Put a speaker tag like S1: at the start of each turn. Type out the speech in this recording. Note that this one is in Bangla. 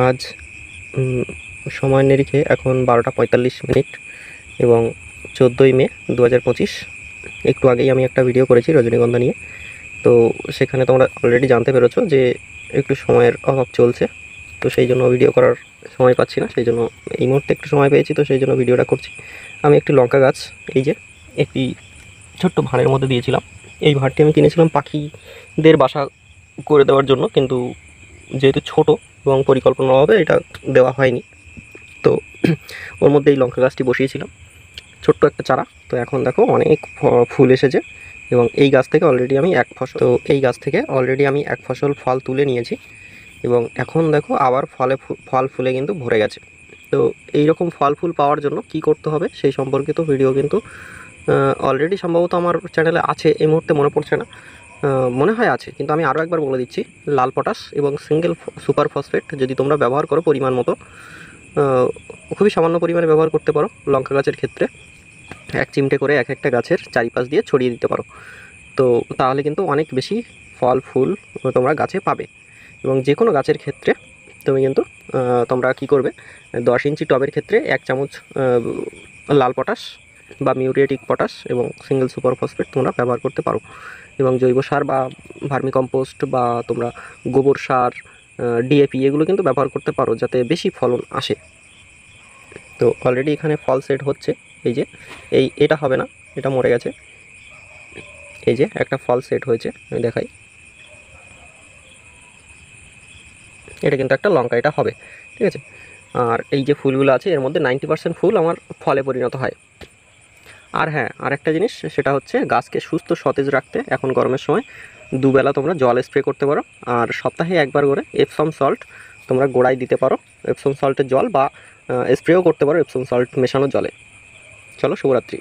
S1: আজ সময় নিরিখে এখন 12টা 45 এবং 14ই মে 2025। একটু আগেই আমি একটা ভিডিও করেছি রজনীগন্ধা নিয়ে। তো সেখানে তোমরা অলরেডি জানতে পেরেছো যে একটু সময়ের অভাব চলছে, তো সেই জন্য ভিডিও করার সময় পাচ্ছি না। সেই জন্য এই মুহূর্তে একটু সময় পেয়েছি, তো সেই জন্য ভিডিওটা করছি। আমি একটি লঙ্কা গাছ এই যে একটি ছোট্ট ভাঁড়ের মধ্যে দিয়েছিলাম। এই ভাঁড়টি আমি কিনেছিলাম পাখিদের বাসা করে দেওয়ার জন্য, কিন্তু যেহেতু ছোট এবং পরিকল্পনার অভাবে এটা দেওয়া হয়নি। তো ওর মধ্যে এই লঙ্কা গাছটি বসিয়েছিলাম, ছোট্ট একটা চারা। তো এখন দেখো অনেক ফুল এসেছে এবং এই গাছ থেকে অলরেডি আমি এক ফসল ফল তুলে নিয়েছি এবং এখন দেখো আবার ফল ফুলে কিন্তু ভরে গেছে। তো এই রকম ফল ফুল পাওয়ার জন্য কি করতে হবে সেই সম্পর্কিত ভিডিও কিন্তু অলরেডি সম্ভবত আমার চ্যানেলে আছে, এই মুহূর্তে মনে পড়ছে না, মনে হয় আছে। কিন্তু আমি আরও একবার বলে দিচ্ছি, লাল পটাশ এবং সিঙ্গেল সুপার ফসফেট যদি তোমরা ব্যবহার করো পরিমাণ মতো, খুবই সামান্য পরিমাণে ব্যবহার করতে পারো। লঙ্কা গাছের ক্ষেত্রে 1 চিমটে করে এক একটা গাছের চারিপাশ দিয়ে ছড়িয়ে দিতে পারো। তো তাহলে কিন্তু অনেক বেশি ফল ফুল তোমরা গাছে পাবে। এবং যে কোনো গাছের ক্ষেত্রে তুমি কিন্তু তোমরা কি করবে, 10 ইঞ্চি টবের ক্ষেত্রে 1 চামচ লাল পটাশ বা মিউরিয়েটিক পটাশ এবং সিঙ্গেল সুপার ফসফেট তোমরা ব্যবহার করতে পারো। এবং জৈব সার বা ভার্মি কম্পোস্ট বা তোমরা গোবর সার, ডিএপি এগুলো কিন্তু ব্যবহার করতে পারো যাতে বেশি ফলন আসে। তো অলরেডি এখানে ফল সেট হচ্ছে। এই যে এটা হবে না, এটা মরে গেছে। এই যে একটা ফল সেট হয়েছে, আমি দেখাই। এটা কিন্তু একটা লঙ্কা, এটা হবে, ঠিক আছে। আর এই যে ফুলগুলো আছে এর মধ্যে 90% ফুল আমার ফলে পরিণত হয়। আর হ্যাঁ, আর একটা জিনিস, সেটা হচ্ছে গাছকে সুস্থ সতেজ রাখতে এখন গরমের সময় দুবেলা তোমরা জল স্প্রে করতে পারো। আর সপ্তাহে একবার করে এপসম সল্ট তোমরা গোড়ায় দিতে পারো, এপসম সল্টের জল, বা স্প্রেও করতে পারো এপসম সল্ট মেশানো জলে। চলো, শুভরাত্রি।